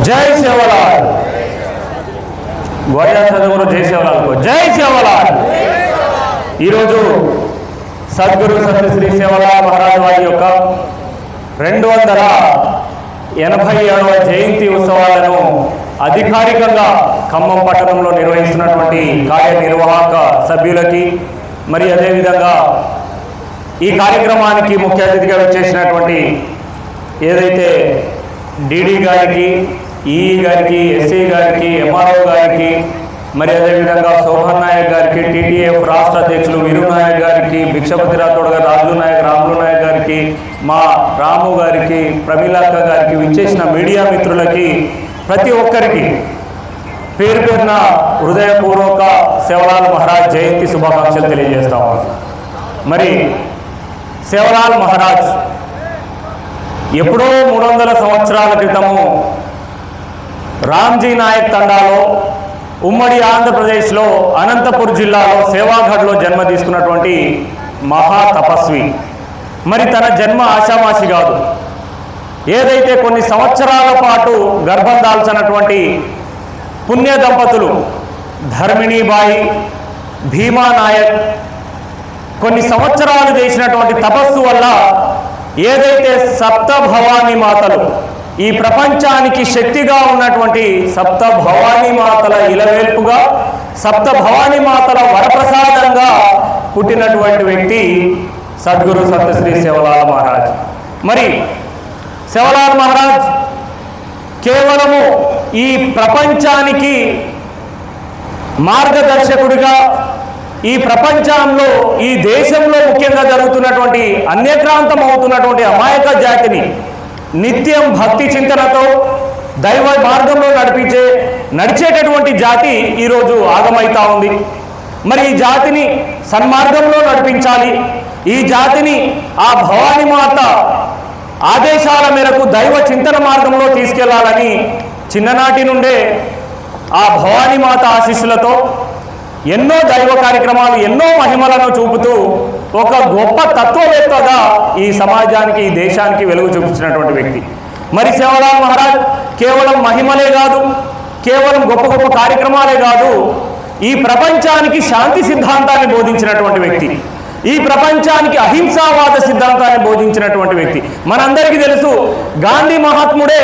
జై సేవలాల్ గోయా చదువురు జై సేవలాల్ జై సేవలాల్। ఈరోజు సద్గురు సత్య శ్రీ సేవలాల్ మహారాజ్ వారి యొక్క 287వ జయంతి ఉత్సవాలను అధికారికంగా ఖమ్మం పట్టణంలో నిర్వహిస్తున్నటువంటి కార్యనిర్వాహక సభ్యులకి మరి అదేవిధంగా ఈ కార్యక్రమానికి ముఖ్య అతిథిగా వచ్చేసినటువంటి ఏదైతే డీడీ గారికి, ఈఈ గారికి, ఎస్ఐ గారికి, ఎంఆర్ఓ గారికి, మరి అదేవిధంగా సోహన్ నాయక్ గారికి, టీటీఎఫ్ రాష్ట్ర అధ్యక్షులు వీరు నాయక్ గారికి, భిక్షపతి రాథోడ్ గారు, రాములు నాయక్ గారికి, మా రాము గారికి, ప్రమీలాక్క గారికి, విచ్చేసిన మీడియా మిత్రులకి ప్రతి ఒక్కరికి పేరు పేరున హృదయపూర్వక సేవలాల్ మహారాజ్ జయంతి శుభాకాంక్షలు తెలియజేస్తాము। మరి సేవలాల్ మహారాజ్ ఎప్పుడో 300 సంవత్సరాల క్రితము రామ్జీ నాయక్ తండాలో ఉమ్మడి ఆంధ్రప్రదేశ్లో అనంతపూర్ జిల్లాలో సేవాఘడ్లో జన్మ తీసుకున్నటువంటి మహా తపస్వి। మరి తన జన్మ ఆషామాషి కాదు। ఏదైతే కొన్ని సంవత్సరాల పాటు గర్భం దాల్చినటువంటి పుణ్య దంపతులు ధర్మిణీబాయి, భీమా నాయక్ కొన్ని సంవత్సరాలు చేసినటువంటి తపస్సు వల్ల ఏదైతే సప్త భవానీ మాతలు, ఈ ప్రపంచానికి శక్తిగా ఉన్నటువంటి సప్త భవానీ మాతల ఇలవేల్పుగా, సప్త భవానీ మాతల వరప్రసాదంగా పుట్టినటువంటి వ్యక్తి సద్గురు సత్యశ్రీ సేవలాల్ మహారాజ్। మరి సేవలాల్ మహారాజ్ కేవలము ఈ ప్రపంచానికి మార్గదర్శకుడిగా, ఈ ప్రపంచంలో ఈ దేశంలో ముఖ్యంగా జరుగుతున్నటువంటి అన్యక్రాంతం అవుతున్నటువంటి అమాయక జాతిని నిత్యం భక్తి చింతనతో దైవ మార్గంలో నడిచేటటువంటి జాతి ఈరోజు ఆగమైతా ఉంది। మరి ఈ జాతిని సన్మార్గంలో నడిపించాలి, ఈ జాతిని ఆ భవానీ మాత ఆదేశాల మేరకు దైవ చింతన మార్గంలో తీసుకెళ్లాలని చిన్ననాటి నుండే ఆ భవానీ మాత ఆశీస్సులతో ఎన్నో దైవ కార్యక్రమాలు, ఎన్నో మహిమలను చూపుతూ ఒక గొప్ప తత్వవేత్తగా ఈ సమాజానికి, ఈ దేశానికి వెలుగు చూపించినటువంటి వ్యక్తి। మరి సేవలాల్ మహారాజ్ కేవలం మహిమలే కాదు, కేవలం గొప్ప గొప్ప కార్యక్రమాలే కాదు, ఈ ప్రపంచానికి శాంతి సిద్ధాంతాన్ని బోధించినటువంటి వ్యక్తి, ఈ ప్రపంచానికి అహింసావాద సిద్ధాంతాన్ని బోధించినటువంటి వ్యక్తి। మనందరికీ తెలుసు గాంధీ మహాత్ముడే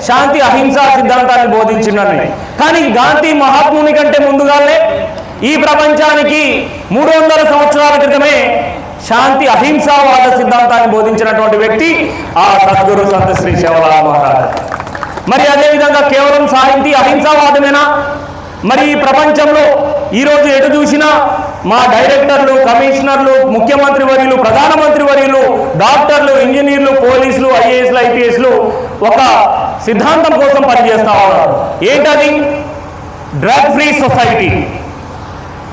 శాంతి అహింసా సిద్ధాంతాన్ని బోధించినని, కానీ గాంధీ మహాత్ముని కంటే ముందుగానే ఈ ప్రపంచానికి 300 సంవత్సరాల క్రితమే శాంతి అహింసావాద సిద్ధాంతాన్ని బోధించినటువంటి వ్యక్తి ఆ సద్గురు సంత శ్రీ సేవలాల్ మహారాజ్। మరి అదేవిధంగా కేవలం శాంతి అహింసావాదమేనా? మరి ఈ ప్రపంచంలో ఈరోజు ఎటు చూసినా మా డైరెక్టర్లు, కమిషనర్లు, ముఖ్యమంత్రి వర్యులు, ప్రధానమంత్రి వర్యులు, డాక్టర్లు, ఇంజనీర్లు, పోలీసులు, ఐఏఎస్లు, ఐపీఎస్లు ఒక సిద్ధాంతం కోసం పనిచేస్తా ఉన్నారు। ఏంటది? డ్రగ్ ఫ్రీ సొసైటీ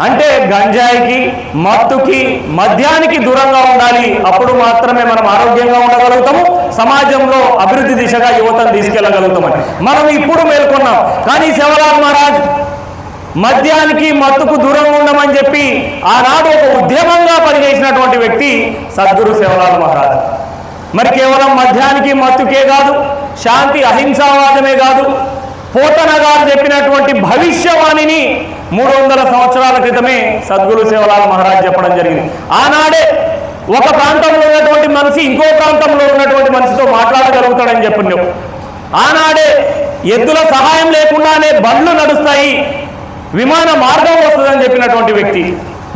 అంటే గంజాయికి, మత్తుకి, మద్యానికి దూరంగా ఉండాలి, అప్పుడు మాత్రమే మనం ఆరోగ్యంగా ఉండగలుగుతాము, సమాజంలో అభివృద్ధి దిశగా యువతను తీసుకెళ్లగలుగుతామని మనం ఇప్పుడు మేల్కొన్నాం। కానీ సేవలాల్ మహారాజ్ మద్యానికి, మత్తుకు దూరంగా ఉండమని చెప్పి ఆనాడు ఒక ఉద్యమంగా పనిచేసినటువంటి వ్యక్తి సద్గురు సేవలాల్ మహారాజ్। మరి కేవలం మద్యానికి, మత్తుకే కాదు, శాంతి అహింసావాదమే కాదు, పోతన గారు చెప్పినటువంటి భవిష్యవాణిని 300 సంవత్సరాల క్రితమే సద్గురు సేవలాల్ మహారాజ్ చెప్పడం జరిగింది। ఆనాడే ఒక ప్రాంతంలో ఉన్నటువంటి మనిషి ఇంకో ప్రాంతంలో ఉన్నటువంటి మనిషితో మాట్లాడగలుగుతాడని చెప్పినావు। ఆనాడే ఎద్దుల సహాయం లేకుండానే బండ్లు నడుస్తాయి, విమాన మార్గం వస్తుందని చెప్పినటువంటి వ్యక్తి।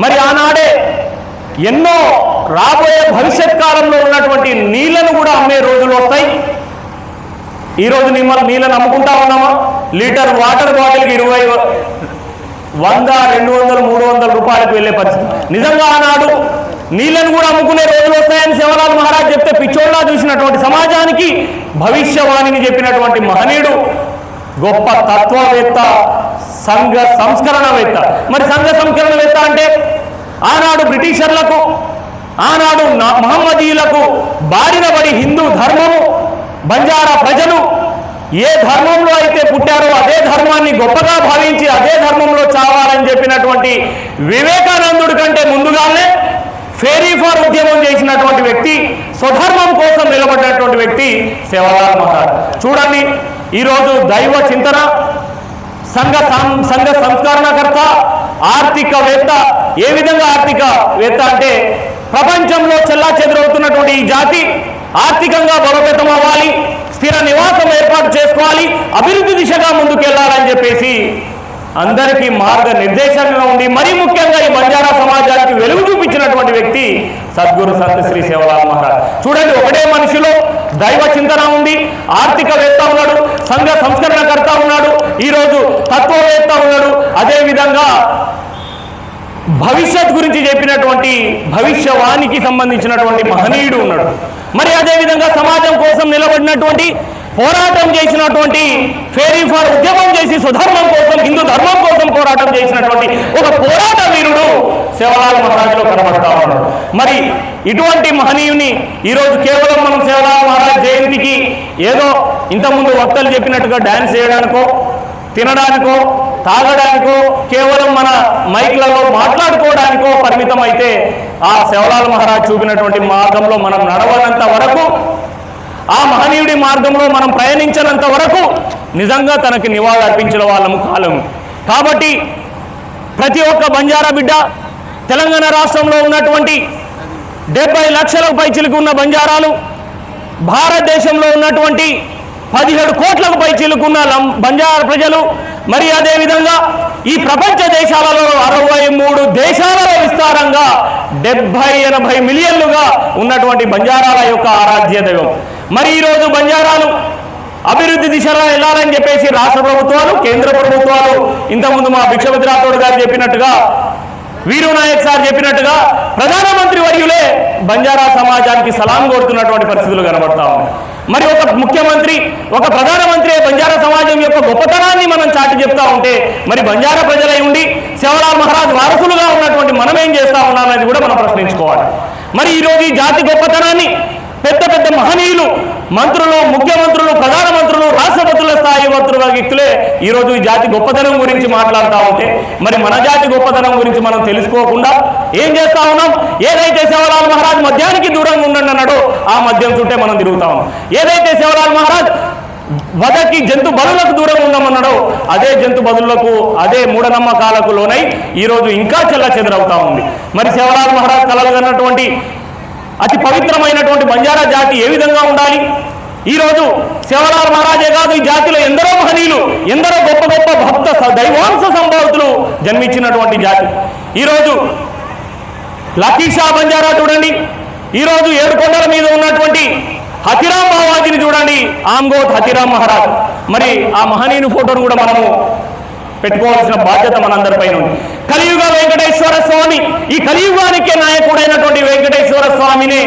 మరి ఆనాడే ఎన్నో రాబోయే భవిష్యత్ కాలంలో ఉన్నటువంటి నీళ్లను కూడా అమ్మే రోజులు వస్తాయి। ఈరోజు నీళ్ళని అమ్ముకుంటా ఉన్నామా? లీటర్ వాటర్ బాటిల్కి 20, 100, 200, 300 రూపాయలకు వెళ్ళే పరిస్థితి। నిజంగా ఆనాడు నీళ్ళను కూడా అమ్ముకునే రోజులు వస్తాయని సేవలాల్ మహారాజ్ చెప్తే పిచ్చోళ్ళ చూసినటువంటి సమాజానికి భవిష్యవాణిని చెప్పినటువంటి మహనీయుడు, గొప్ప తత్వవేత్త, సంఘ సంస్కరణవేత్త। మరి సంఘ సంస్కరణవేత్త అంటే ఆనాడు బ్రిటిషర్లకు, ఆనాడు మహమ్మదీయులకు బారిన పడి హిందూ ధర్మము, బంజారా ప్రజలు ఏ ధర్మంలో అయితే పుట్టారో అదే ధర్మాన్ని గొప్పగా భావించి అదే ధర్మంలో చావాలని చెప్పినటువంటి వివేకానందుడి కంటే ముందుగానే ఫేరీ ఫార్ ఉద్యమం చేసినటువంటి వ్యక్తి, స్వధర్మం కోసం నిలబడినటువంటి వ్యక్తి సేవలాల్ మహారాజ్। చూడండి ఈరోజు దైవ చింతన, సంఘ సంస్కరణకర్త, ఆర్థికవేత్త. ఏ విధంగా ఆర్థికవేత్త అంటే ప్రపంచంలో చెల్లాచెదురవుతున్నటువంటి ఈ జాతి ఆర్థికంగా బలోపేతం అవ్వాలి, స్థిర నివాసం ఏర్పాటు చేసుకోవాలి, అభివృద్ధి దిశగా ముందుకెళ్లాలని చెప్పేసి అందరికీ మార్గనిర్దేశంగా ఉండి మరీ ముఖ్యంగా ఈ బంజారా సమాజానికి వెలుగు చూపించినటువంటి వ్యక్తి సద్గురు సంత్ శ్రీ సేవలాల్ మహారాజ్. చూడండి, ఒకటే మనిషిలో దైవ చింతన ఉంది, ఆర్థికవేత్త ఉన్నాడు, సంఘ సంస్కరణకర్త ఉన్నాడు, ఈరోజు తత్వవేత్త ఉన్నాడు, అదేవిధంగా భవిష్యత్ గురించి చెప్పినటువంటి భవిష్యవాణికి సంబంధించినటువంటి మహనీయుడు ఉన్నాడు. మరి అదేవిధంగా సమాజం కోసం నిలబడినటువంటి, పోరాటం చేసినటువంటి, ఫేరీ ఫార్ ఉద్యమం చేసి స్వధర్మం కోసం, హిందూ ధర్మం కోసం పోరాటం చేసినటువంటి ఒక పోరాట వీరుడు సేవలాల్ మహారాజ్లో కనబడతా ఉన్నాడు. మరి ఇటువంటి మహనీయుని ఈరోజు కేవలం మనం సేవలాల్ మహారాజ్ జయంతికి ఏదో ఇంతకుముందు వక్తలు చెప్పినట్టుగా డ్యాన్స్ చేయడానికో, తినడానికో, తాగడానికో, కేవలం మన మైక్లలో మాట్లాడుకోవడానికో పరిమితం అయితే ఆ సేవలాల్ మహారాజ్ చూపినటువంటి మార్గంలో మనం నడవనంత వరకు, ఆ మహనీయుడి మార్గంలో మనం ప్రయాణించినంత వరకు నిజంగా తనకి నివాళులు అర్పించిన వాళ్ళము కాలము. కాబట్టి ప్రతి ఒక్క బంజారా బిడ్డ, తెలంగాణ రాష్ట్రంలో ఉన్నటువంటి 70 లక్షలకు పైచిలకు ఉన్న బంజారాలు, భారతదేశంలో ఉన్నటువంటి 17 కోట్లకు పైచిలుకున్న బంజారా ప్రజలు, మరి అదేవిధంగా ఈ ప్రపంచ దేశాలలో 63 దేశాలలో విస్తారంగా 70-80 మిలియన్లుగా ఉన్నటువంటి బంజారాల యొక్క ఆరాధ్య దైవం. మరి ఈరోజు బంజారాలు అభివృద్ధి దిశలో వెళ్ళాలని చెప్పేసి రాష్ట్ర ప్రభుత్వాలు, కేంద్ర ప్రభుత్వాలు, ఇంతకుముందు మా భిక్షపతి రాథోడ్ గారు చెప్పినట్టుగా, వీరు నాయక్ సార్ చెప్పినట్టుగా ప్రధానమంత్రి వర్యులే బంజారా సమాజానికి సలాం కోరుతున్నటువంటి పరిస్థితులు కనబడతా ఉన్నాయి. మరి ఒక ముఖ్యమంత్రి, ఒక ప్రధానమంత్రి బంజారా సమాజం యొక్క గొప్పతనాన్ని మనం చాటి చెప్తా ఉంటే, మరి బంజారా ప్రజలై ఉండి సేవలాల్ మహారాజ్ వారసులుగా ఉన్నటువంటి మనం ఏం చేస్తా ఉన్నామనేది కూడా మనం ప్రశ్నించుకోవాలి. మరి ఈరోజు ఈ జాతి గొప్పతనాన్ని పెద్ద పెద్ద మహనీయులు, మంత్రులు, ముఖ్యమంత్రులు, ప్రధానమంత్రులు, రాష్ట్రపతుల స్థాయి వ్యక్తులే ఈరోజు ఈ జాతి గొప్పతనం గురించి మాట్లాడుతూ ఉంటే, మరి మన జాతి గొప్పతనం గురించి మనం తెలుసుకోకుండా ఏం చేస్తా ఉన్నాం? ఏదైతే సేవలాల్ మహారాజ్ మద్యానికి దూరంగా ఉండండి అన్నాడో ఆ మద్యం చుట్టే మనం తిరుగుతా ఉన్నాం. ఏదైతే సేవలాల్ మహారాజ్ వదకి జంతు బలులకు దూరంగా ఉన్నామన్నాడో అదే జంతు బదులకు, అదే మూఢనమ్మకాలకు లోనై ఈరోజు ఇంకా చెల్లాచెదురవుతా ఉంది. మరి సేవలాల్ మహారాజ్ కలగన్నటువంటి అతి పవిత్రమైనటువంటి బంజారా జాతి ఏ విధంగా ఉండాలి? ఈరోజు సేవలాల్ మహారాజే కాదు, ఈ జాతిలో ఎందరో మహనీయులు, ఎందరో గొప్ప గొప్ప భక్త దైవాంశ సంభావితులు జన్మించినటువంటి జాతి. ఈరోజు లకీషా బంజారా చూడండి, ఈరోజు 7 కొండల మీద ఉన్నటువంటి హతిరామ్ బావాజీని చూడండి, ఆమ్గోట్ హతిరామ్ మహారాజ్. మరి ఆ మహనీయుని ఫోటోను కూడా మనము పెట్టుకోవాల్సిన బాధ్యత మనందరిపైన ఉంది. కలియుగ వెంకటేశ్వర స్వామి, ఈ కలియుగానికే నాయకుడైనటువంటి వెంకటేశ్వర స్వామిని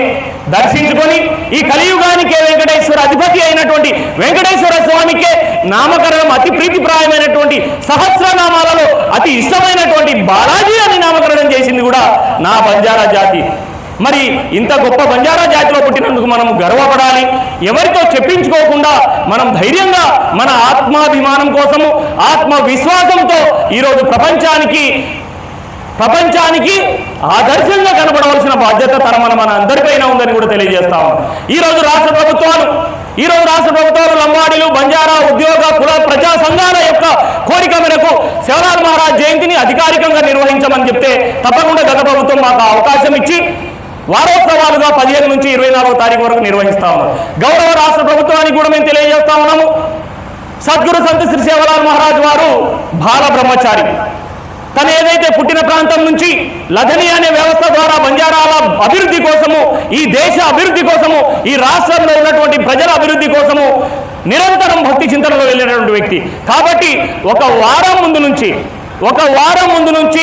దర్శించుకొని, ఈ కలియుగానికే వెంకటేశ్వర అధిపతి అయినటువంటి వెంకటేశ్వర స్వామికే నామకరణం అతి ప్రీతిప్రాయమైనటువంటి సహస్రనామాలలో అతి ఇష్టమైనటువంటి బాలాజీ అని నామకరణం చేసింది కూడా నా బంజారా జాతి. మరి ఇంత గొప్ప బంజారా జాతిలో పుట్టినందుకు మనం గర్వపడాలి. ఎవరితో చెప్పించుకోకుండా మనం ధైర్యంగా మన ఆత్మాభిమానం కోసము, ఆత్మవిశ్వాసంతో ఈరోజు ప్రపంచానికి ఆదర్శంగా కనబడవలసిన బాధ్యత మన అందరిపైన ఉందని కూడా తెలియజేస్తాము. ఈరోజు రాష్ట్ర ప్రభుత్వాలు లంబాడీలు, బంజారా, ఉద్యోగ, కుల, ప్రజా సంఘాల యొక్క కోరిక మేరకు సేవలాల్ మహారాజ్ జయంతిని అధికారికంగా నిర్వహించమని చెప్తే తప్పకుండా గత ప్రభుత్వం మాకు అవకాశం ఇచ్చి వారోత్సవాలుగా 15 నుంచి 24వ తారీఖు వరకు నిర్వహిస్తా ఉన్నాం. గౌరవ రాష్ట్ర ప్రభుత్వానికి కూడా మేము తెలియజేస్తా ఉన్నాము, సద్గురు సంత్ శ్రీ సేవలాల్ మహారాజ్ వారు బాల బ్రహ్మచారి. తను ఏదైతే పుట్టిన ప్రాంతం నుంచి లధని అనే వ్యవస్థ ద్వారా బంజారాల అభివృద్ధి కోసము, ఈ దేశ అభివృద్ధి కోసము, ఈ రాష్ట్రంలో ఉన్నటువంటి ప్రజల అభివృద్ధి కోసము నిరంతరం భక్తి చింతనలో వెళ్ళినటువంటి వ్యక్తి. కాబట్టి ఒక వారం ముందు నుంచి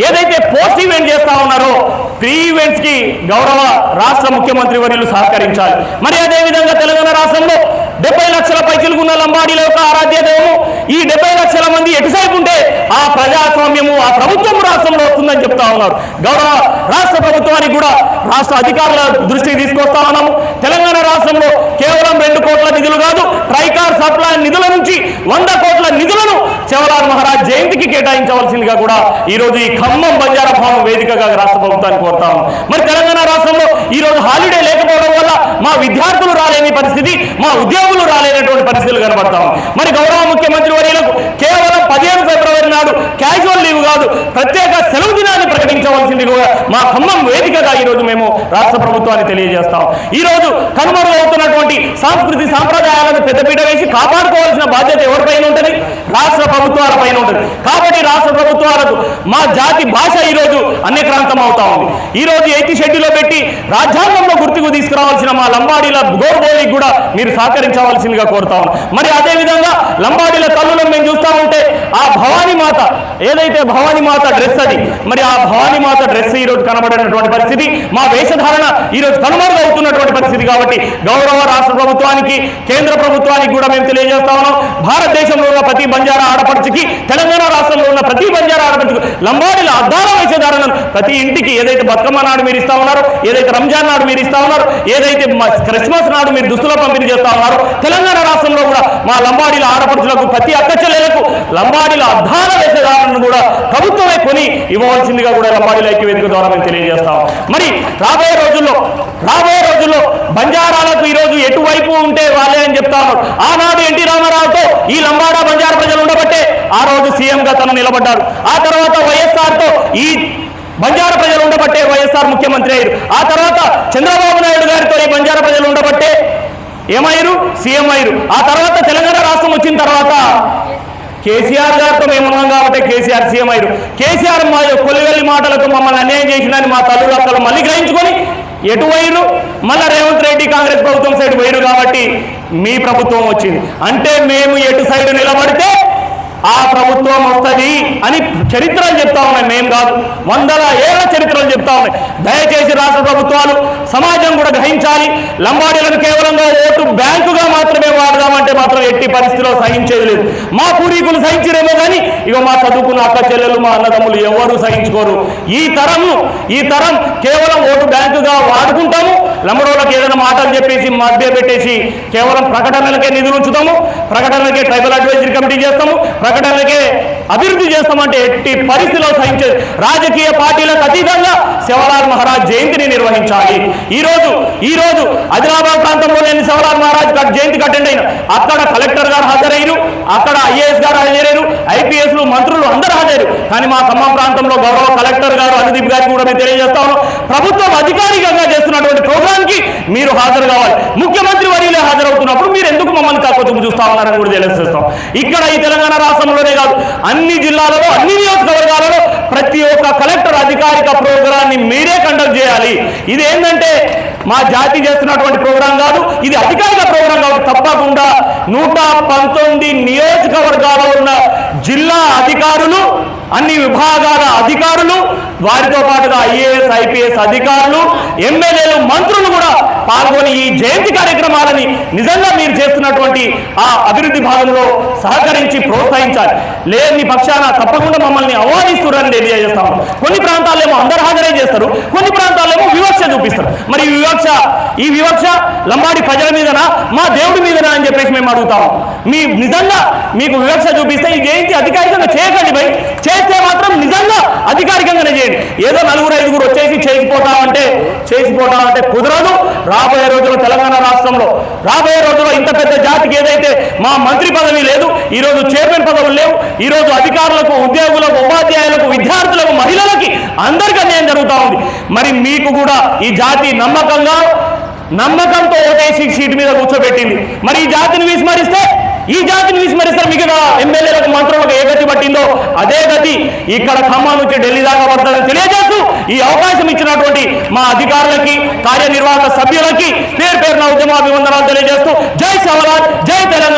ఏదైతే పోస్ట్ ఈవెంట్ చేస్తా ఉన్నారో ప్రీ ఈవెంట్స్ కి గౌరవ రాష్ట్ర ముఖ్యమంత్రి వర్యులు సహకరించాలి. మరి అదేవిధంగా తెలంగాణ రాష్ట్రంలో 70 లక్షల పైచిలుకున్న లంబాడీల యొక్క ఆరాధ్య దైవము, ఈ 70 లక్షల మంది ఎటుసైపు ఉంటే ఆ ప్రజాస్వామ్యము, ఆ ప్రభుత్వం రాష్ట్రంలో వస్తుందని చెప్తా ఉన్నారు. గౌరవ రాష్ట్ర ప్రభుత్వానికి కూడా రాష్ట్ర అధికారుల దృష్టికి తీసుకొస్తా ఉన్నాము. తెలంగాణ రాష్ట్రంలో కేవలం 2 కోట్ల నిధులు కాదు, ట్రైకార్ సప్లై నిధుల నుంచి 100 కోట్ల నిధులను సేవలాల్ మహారాజ్ జయంతికి ఇంటికి కేటాయించవలసిందిగా కూడా ఈరోజు ఈ ఖమ్మం బంజారా భవనం వేదికగా రాష్ట్ర ప్రభుత్వాన్ని కోరుతాము. మరి తెలంగాణ రాష్ట్రంలో ఈరోజు హాలిడే లేకపోవడం వల్ల మా విద్యార్థులు రాలేని పరిస్థితి, మా ఉద్యోగులు రాలేనటువంటి పరిస్థితులు కనబడతాము. మరి గౌరవ ముఖ్యమంత్రి వర్యులకు కేవలం 15 ఫిబ్రవరి నాడు క్యాజువల్ లీవ్ కాదు, ప్రత్యేక సెలవు దినాన్ని ప్రకటించవలసింది కూడా మా ఖమ్మం వేదికగా ఈరోజు మేము రాష్ట్ర ప్రభుత్వాన్ని తెలియజేస్తాం. ఈరోజు కనుమరుగవుతున్నటువంటి సాంస్కృతి సాంప్రదాయాలను పెద్దపీట వేసి కాపాడుకోవాల్సిన బాధ్యత ఎవరిపైన ఉంటుంది? రాష్ట్ర ప్రభుత్వాల పైన ఉంటుంది. కాబట్టి రాష్ట్ర ప్రభుత్వాలకు మా జాతి భాష ఈరోజు అన్యక్రాంతం అవుతా ఉంది. ఈరోజు 8th షెడ్యూల్లో పెట్టి రాజ్యాంగంలో గుర్తుకు తీసుకురావాల్సిన మా లంబాడీల గోర్బోలికి కూడా మీరు సహకరించవలసిందిగా కోరుతాం. మరి అదేవిధంగా లంబాడీల తల్లులను మేము చూస్తూ ఉంటే ఆ భవానీ మాత ఏదైతే భవానీ మాత డ్రెస్ అది, మరి ఆ భవానీ మాత డ్రెస్ ఈరోజు కనబడినటువంటి పరిస్థితి, మా వేషధారణ ఈరోజు కనుమరుగవుతున్నటువంటి పరిస్థితి. కాబట్టి గౌరవ రాష్ట్ర ప్రభుత్వానికి, కేంద్ర ప్రభుత్వానికి కూడా మేము తెలియజేస్తా ఉన్నాం, భారతదేశంలో ఉన్న ప్రతి బంజారా ఆడపడుచుకి, తెలంగాణ రాష్ట్రంలో ఉన్న ప్రతి బంజారా ఆడపడుచుకు లంబాడీల అద్దాల వేషధారణను ప్రతి ఇంటికి ఏదైతే బతుకమ్మ నాడు మీరు ఇస్తా ఉన్నారు, ఏదైతే రంజాన్ నాడు మీరు ఇస్తా ఉన్నారు, ఏదైతే క్రిస్మస్ నాడు మీరు దుస్తుల పంపిణీ చేస్తా ఉన్నారు, తెలంగాణ రాష్ట్రంలో కూడా మా లంబాడీల ఆడపడుచులకు, ప్రతి అక్క చెల్లెలకు లంబాడీల అద్దాల వేషధారణను కూడా ప్రభుత్వమే కొని ఇవ్వవలసిందిగా కూడా లంబాడీల ఐక్యవేదిక ద్వారా మేము తెలియజేస్తాం. మరి రాబోయే రోజుల్లో బంజారాలకు ఈరోజు ఎటువైపు ఉంటే వాళ్ళే అని చెప్తా ఉన్నారు. ఆనాడు ఎన్టీ రామారావుతో ఈ లంబాడా బంజారా ప్రజలు ఉండబట్టే ఆ రోజు సీఎంగా తను నిలబడ్డారు. ఆ తర్వాత వైఎస్ఆర్తో ఈ బంజారా ప్రజలు ఉండబట్టే వైఎస్ఆర్ ముఖ్యమంత్రి అయ్యారు. ఆ తర్వాత చంద్రబాబు నాయుడు గారితో ఈ బంజారా ప్రజలు ఉండబట్టే ఏమయ్యారు? సీఎం అయ్యారు. ఆ తర్వాత తెలంగాణ రాష్ట్రం వచ్చిన తర్వాత కేసీఆర్ గారితో మేము ఉన్నాం కాబట్టి కేసీఆర్ సీఎం అయ్యారు. కేసీఆర్ మా కొల్లివెల్లి మాటలతో మమ్మల్ని అన్యాయం చేసిందని మా తల్లులు అక్కలు మళ్ళీ గ్రహించుకొని ఎటు వైరు మళ్ళీ రేవంత్ రెడ్డి కాంగ్రెస్ ప్రభుత్వం సైడ్ వైరు కాబట్టి మీ ప్రభుత్వం వచ్చింది. అంటే మేము ఎటు సైడ్ నిలబడితే ఆ ప్రభుత్వం వస్తుంది అని చరిత్రలు చెప్తా ఉన్నాయి, మేము కాదు, 100 ఏళ్ల చరిత్రలు చెప్తా ఉన్నాయి. దయచేసి రాష్ట్ర ప్రభుత్వాలు, సమాజం కూడా గ్రహించాలి. లంబాడీలను కేవలంగా ఓటు బ్యాంకుగా మాత్రమే వాడదామంటే మాత్రం ఎట్టి పరిస్థితిలో సహించేది లేదు. మా పూర్వీకులు సహించరేమో కానీ ఇక మా చదువుకున్న అక్క చెల్లెలు, మా అన్నదమ్ములు ఎవరు సహించుకోరు. ఈ తరం కేవలం ఓటు బ్యాంకుగా వాడుకుంటాము. లంబడోళ్ళకి ఏదైనా మాటలు చెప్పేసి మధ్య పెట్టేసి కేవలం ప్రకటనలకే నిధులు ఉంచుతాము, ప్రకటనలకే ట్రైబల్ అడ్వైజరీ కమిటీ చేస్తాము, ప్రకటనలకే అభివృద్ధి చేస్తామంటే ఎట్టి పరిస్థితిలో సహించే రాజకీయ పార్టీలకు అతీతంగా శివలాల్ మహారాజ్ జయంతిని నిర్వహించాలి. ఈ రోజు ఆదిలాబాద్ ప్రాంతంలో లేని శివలాల్ మహారాజ్ జయంతికి అటెండ్ అయిన అక్కడ కలెక్టర్ గారు హాజరయ్యారు, అక్కడ ఐఏఎస్ గారు హాజరయ్యారు, ఐపీఎస్లు మంత్రులు అందరూ హాజరు. కానీ మా ఖమ్మం ప్రాంతంలో గౌరవ కలెక్టర్ గారు అనుదీప్ గారికి కూడా మేము తెలియజేస్తా ఉన్నాం, ప్రభుత్వం అధికారికంగా చేస్తున్నటువంటి ప్రోగ్రాంకి మీరు హాజరు కావాలి. ముఖ్యమంత్రి వర్యులే హాజరవుతున్నప్పుడు మీరు ఎందుకు మమ్మల్ని తక్కువ చూపు చూస్తా ఉన్నారని కూడా తెలియజేస్తాం. ఇక్కడ ఈ తెలంగాణ రాష్ట్రంలోనే కాదు, అన్ని జిల్లాలలో, అన్ని నియోజకవర్గాలలో ప్రతి ఒక్క కలెక్టర్ అధికారిక ప్రోగ్రాన్ని మీరే కండక్ట్ చేయాలి. ఇది ఏంటంటే మా జాతి చేస్తున్నటువంటి ప్రోగ్రాం కాదు, ఇది అధికారిక ప్రోగ్రాం కాదు. తప్పకుండా 119 నియోజకవర్గాల్లో ఉన్న జిల్లా అధికారులు, అన్ని విభాగాల అధికారులు, వారితో పాటుగా ఐఏఎస్ ఐపీఎస్ అధికారులు, ఎమ్మెల్యేలు, మంత్రులు కూడా పాల్గొని ఈ జయంతి కార్యక్రమాలని నిజంగా మీరు చేస్తున్నటువంటి ఆ అభివృద్ధి భాగంలో సహకరించి ప్రోత్సహించాలి. లేని పక్షాన తప్పకుండా మమ్మల్ని ఆహ్వానిస్తున్నారని తెలియజేస్తాము. కొన్ని ప్రాంతాలేమో అందరు హాజరే చేస్తారు, కొన్ని ప్రాంతాలేమో వివక్ష చూపిస్తారు. మరి ఈ వివక్ష లంబాడి ప్రజల మీదనా, మా దేవుడి మీదనా అని చెప్పేసి మేము అడుగుతాము. నిజంగా మీకు వివక్ష చూపిస్తే ఈ జయంతి అధికారికంగా చేయకండి భయ్. చేస్తే మాత్రం నిజంగా అధికారికంగానే చేయండి. ఏదో 4-5 వచ్చేసి చేసిపోతామంటే కుదరదు. రాబోయే రోజుల్లో తెలంగాణ రాష్ట్రంలో రాబోయే రోజుల్లో ఇంత పెద్ద జాతికి ఏదైతే మా మంత్రి పదవి లేదు, ఈరోజు చైర్మన్ పదవులు లేవు, ఈరోజు అధికారులకు, ఉద్యోగులకు, ఉపాధ్యాయులకు, విద్యార్థులకు, మహిళలకి అందరికీ అన్యాయం జరుగుతూ ఉంది. మరి మీకు కూడా ఈ జాతి నమ్మకంతో ఓటేసి సీటు మీద కూర్చోబెట్టింది. మరి ఈ జాతిని విస్మరిస్తే మిగతా ఎమ్మెల్యేలకు, మంత్రులకు ఏ గతి పట్టిందో అదే గతి ఇక్కడ ఖమ్మం నుంచి ఢిల్లీ దాకా పడుతుందని తెలియజేస్తూ ఈ అవకాశం ఇచ్చినటువంటి మా అధికారులకి, కార్యనిర్వాహక సభ్యులకి పేరున ఉద్యమాభివందనాలు తెలియజేస్తూ జై శివలాల్, జై తెలంగాణ.